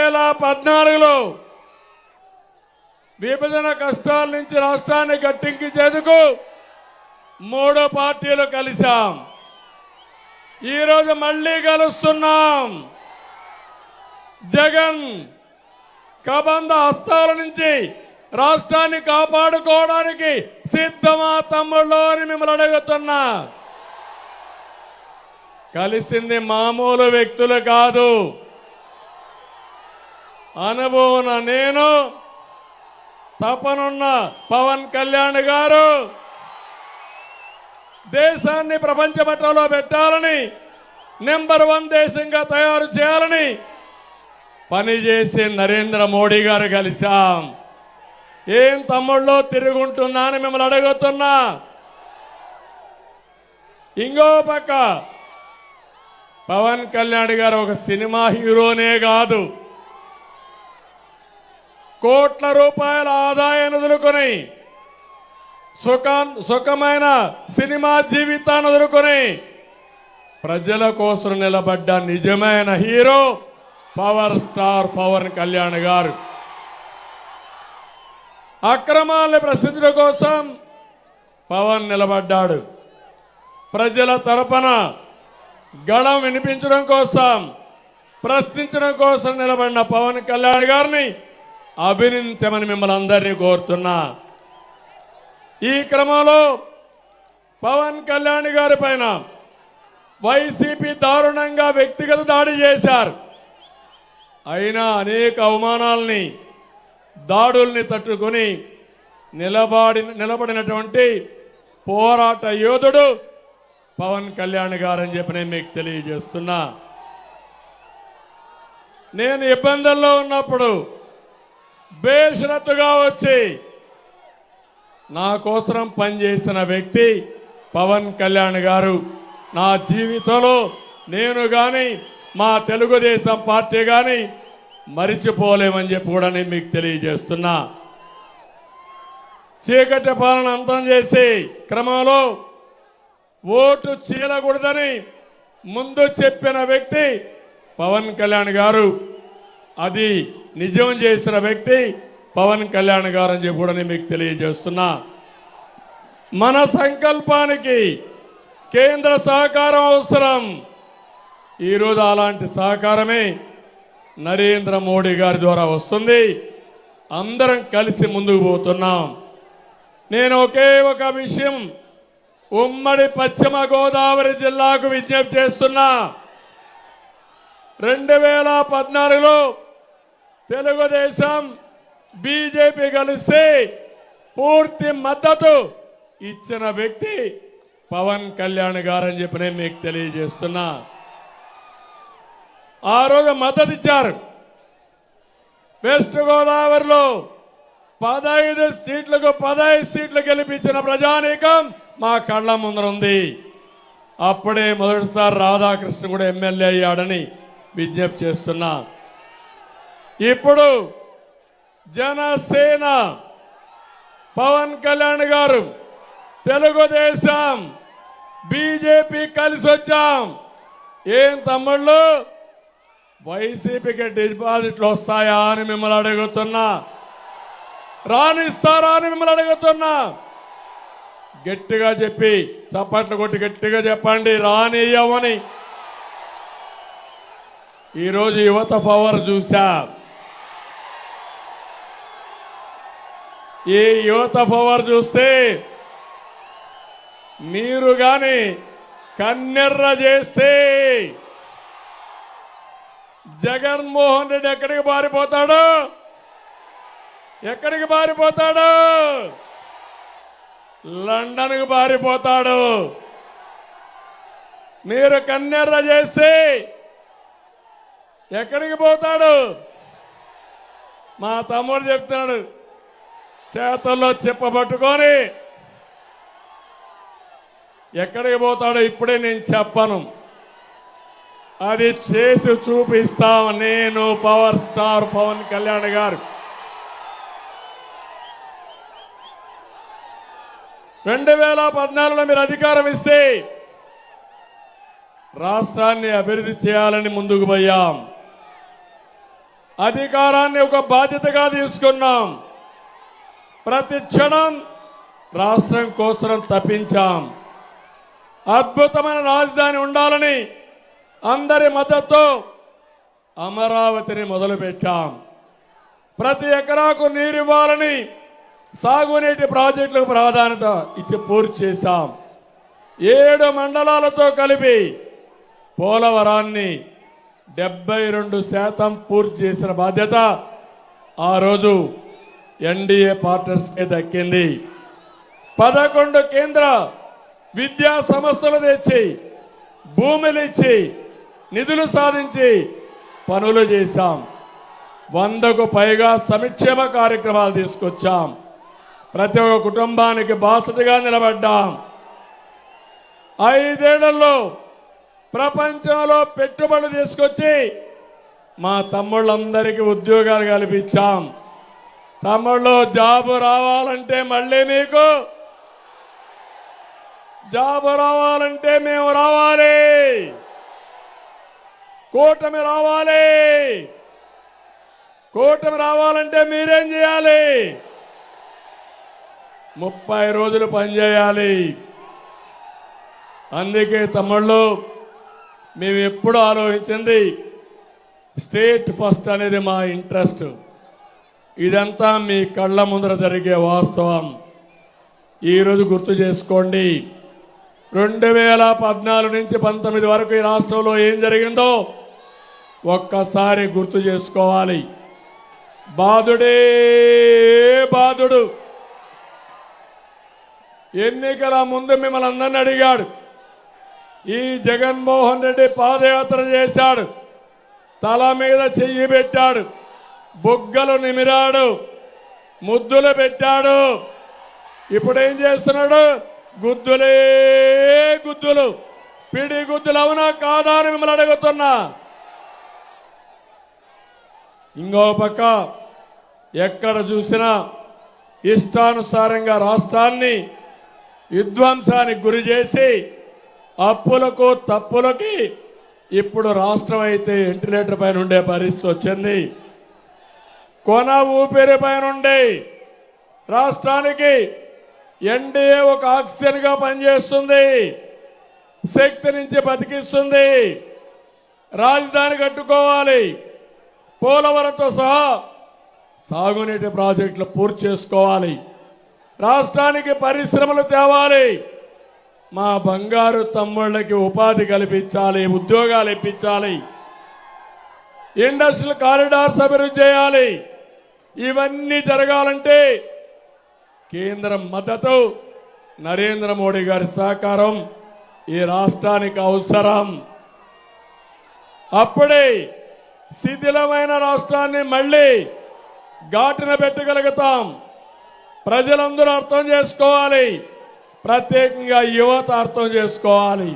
2014లో విభజన కష్టాల నుంచి రాష్ట్రాన్ని గట్టెక్కించేందుకు 3 పార్టీలు కలిశాం. ఈరోజు మళ్ళీ కలుస్తున్నాం. జగన్ కబంధ హస్తాల నుంచి రాష్ట్రాన్ని కాపాడుకోవడానికి సిద్ధమా తమ్ముళ్ళు అని మిమ్మల్ని అడుగుతున్నా. కలిసింది మామూలు వ్యక్తులు కాదు. అనుభవం నేను, తపనున్న పవన్ కళ్యాణ్ గారు, దేశాన్ని ప్రపంచ పటంలో పెట్టాలని, నెంబర్ 1 దేశంగా తయారు చేయాలని పనిచేసే నరేంద్ర మోడీ గారు కలిశాం. ఏం తమ్ముళ్ళు తిరుగుంటుందా అని మిమ్మల్ని అడుగుతున్నా. ఇంకో పక్క పవన్ కళ్యాణ్ గారు ఒక సినిమా హీరోనే కాదు, కోట్ల రూపాయల ఆదాయాన్ని వదులుకొని సుఖమైన సినిమా జీవితాన్ని వదులుకొని ప్రజల కోసం నిలబడ్డ నిజమైన hero power star Pawan Kalyan garu. అక్రమాలను ప్రశ్నించడం కోసం పవన్ నిలబడ్డాడు. ప్రజల తరపున గళం వినిపించడం కోసం, ప్రశ్నించడం కోసం నిలబడిన పవన్ కళ్యాణ్ గారిని అభినందించమని మిమ్మల్ని అందరినీ కోరుతున్నా. ఈ క్రమంలో పవన్ కళ్యాణ్ గారి పైన వైసీపీ దారుణంగా వ్యక్తిగత దాడి చేశారు. అయినా అనేక అవమానాలని, దాడుల్ని తట్టుకొని నిలబడినటువంటి పోరాట యోధుడు పవన్ కళ్యాణ్ గారని చెప్పి నేను మీకు తెలియజేస్తున్నా. నేను ఇబ్బందుల్లో ఉన్నప్పుడు బేషరతుగా వచ్చి నా కోసం పనిచేసిన వ్యక్తి పవన్ కళ్యాణ్ గారు. నా జీవితంలో నేను కానీ మా తెలుగుదేశం పార్టీ కానీ మరిచిపోలేమని చెప్పి కూడా నేను మీకు తెలియజేస్తున్నా. చీకటి పాలన అంతం చేసే క్రమంలో ఓటు చీలకూడదని ముందు చెప్పిన వ్యక్తి పవన్ కళ్యాణ్ గారు. అది నిజం చేసిన వ్యక్తి పవన్ కళ్యాణ్ గారు అని చెప్పి కూడా నేను మీకు తెలియజేస్తున్నా. మన సంకల్పానికి కేంద్ర సహకారం అవసరం. ఈరోజు అలాంటి సహకారమే నరేంద్ర మోడీ గారి ద్వారా వస్తుంది. అందరం కలిసి ముందుకు పోతున్నాం. నేను ఒకే ఒక విషయం ఉమ్మడి పశ్చిమ గోదావరి జిల్లాకు విజ్ఞప్తి చేస్తున్నా. 2014లో తెలుగుదేశం బీజేపీ కలిసి పూర్తి మద్దతు ఇచ్చిన వ్యక్తి పవన్ కళ్యాణ్ గారని చెప్పి నేను మీకు తెలియజేస్తున్నా. ఆ రోజు మద్దతు ఇచ్చారు. వెస్ట్ గోదావరిలో 15 సీట్లకు 15 సీట్లు గెలిపించిన ప్రజానీకం మా కళ్ళ ముందర ఉంది. అప్పుడే మొదటిసారి రాధాకృష్ణ కూడా ఎమ్మెల్యే అయ్యాడని విజ్ఞప్తి చేస్తున్నా. ఇప్పుడు జనసేన, పవన్ కళ్యాణ్ గారు, తెలుగుదేశం, బీజేపీ కలిసి వచ్చాం. ఏం తమ్ముళ్ళు వైసీపీకి డిపాజిట్లు వస్తాయా అని మిమ్మల్ని అడుగుతున్నా. రానిస్తారా అని మిమ్మల్ని అడుగుతున్నా. గట్టిగా చెప్పి చప్పట్లు కొట్టి గట్టిగా చెప్పండి రానియ్యమని. ఈరోజు యువత పవర్ చూసా. ఈ యువత పవర్ చూస్తే మీరు గాని కన్నెర్ర చేస్తే జగన్మోహన్ రెడ్డి ఎక్కడికి పారిపోతాడు? ఎక్కడికి పారిపోతాడు? లండన్కు పారిపోతాడు. మీరు కన్నెర్ర చేస్తే ఎక్కడికి పోతాడు? మా తమ్ముడు చెప్తున్నాడు, చేతుల్లో చెప్పబట్టుకొని ఎక్కడికి పోతాడో ఇప్పుడే నేను చెప్పను. అది చేసి చూపిస్తాం. నేను పవర్ స్టార్ పవన్ కళ్యాణ్ గారు 2014లో మీరు అధికారం ఇస్తే రాష్ట్రాన్ని అభివృద్ధి చేయాలని ముందుకు పోయాం. అధికారాన్ని ఒక బాధ్యతగా తీసుకున్నాం. ప్రతి క్షణం రాష్ట్రం కోసం తప్పించాం. అద్భుతమైన రాజధాని ఉండాలని అందరి మద్దతుతో అమరావతిని మొదలుపెట్టాం. ప్రతి ఎకరాకు నీరు ఇవ్వాలని సాగునీటి ప్రాజెక్టులకు ప్రాధాన్యత ఇచ్చి పూర్తి చేశాం. 7 మండలాలతో కలిపి పోలవరాన్ని 72% పూర్తి చేసిన బాధ్యత ఆ రోజు ఎన్డీఏ పార్ట్నర్స్కే దక్కింది. 11 కేంద్ర విద్యా సంస్థలు తెచ్చి భూములు ఇచ్చి నిధులు సాధించి పనులు చేశాం. 100కు పైగా సంక్షేమ కార్యక్రమాలు తీసుకొచ్చాం. ప్రతి ఒక్క కుటుంబానికి బాసటగా నిలబడ్డాం. 5 ఏళ్లలో ప్రపంచంలో పెట్టుబడులు తీసుకొచ్చి మా తమ్ముళ్ళందరికీ ఉద్యోగాలు కల్పించాం. తమ్ముళ్ళు జాబు రావాలంటే మళ్ళీ మీకు జాబు రావాలంటే మేము రావాలి. కూటమి రావాలి. కూటమి రావాలంటే మీరేం చేయాలి? 30 రోజులు పనిచేయాలి. అందుకే తమ్ముళ్ళు మేము ఎప్పుడు ఆలోచించింది స్టేట్ ఫస్ట్ అనేది మా ఇంట్రెస్ట్. ఇదంతా మీ కళ్ళ ముందర జరిగే వాస్తవం. ఈరోజు గుర్తు చేసుకోండి, 2014 నుంచి 19 వరకు ఈ రాష్ట్రంలో ఏం జరిగిందో ఒక్కసారి గుర్తు చేసుకోవాలి. బాధుడే బాధుడు. ఎన్నికల ముందు మిమ్మల్ని అందరిని అడిగాడు. ఈ జగన్మోహన్ రెడ్డి పాదయాత్ర చేశాడు, తల మీద చెయ్యి పెట్టాడు, బుగ్గలు నిమిరాడు, ముద్దులు పెట్టాడు. ఇప్పుడేం చేస్తున్నాడు? గుద్దులే గుద్దులు. పిడి గుద్దులు అవునా కాదా అని మిమ్మల్ని అడుగుతున్నా. ఇంకో పక్క ఎక్కడ చూసినా ఇష్టానుసారంగా రాష్ట్రాన్ని విధ్వంసానికి గురి చేసి అప్పులకు తప్పులకి ఇప్పుడు రాష్ట్రం అయితే వెంటిలేటర్ పైన ఉండే పరిస్థితి వచ్చింది. కొన ఊపిరి పైన ఉండే రాష్ట్రానికి ఎన్డీఏ ఒక ఆక్సిజన్ గా పనిచేస్తుంది, శక్తి నుంచి బతికిస్తుంది. రాజధాని కట్టుకోవాలి, పోలవరంతో సహా సాగునీటి ప్రాజెక్టులు పూర్తి చేసుకోవాలి, రాష్ట్రానికి పరిశ్రమలు తేవాలి, మా బంగారు తమ్ముళ్ళకి ఉపాధి కల్పించాలి, ఉద్యోగాలు ఇప్పించాలి, ఇండస్ట్రియల్ కారిడార్స్ అభివృద్ధి చేయాలి. ఇవన్నీ జరగాలంటే కేంద్రం మద్దతు, నరేంద్ర మోడీ గారి సహకారం ఈ రాష్ట్రానికి అవసరం. అప్పుడే శిథిలమైన రాష్ట్రాన్ని మళ్ళీ ఘాటున పెట్టగలుగుతాం. ప్రజలందరూ అర్థం చేసుకోవాలి, ప్రత్యేకంగా యువత అర్థం చేసుకోవాలి.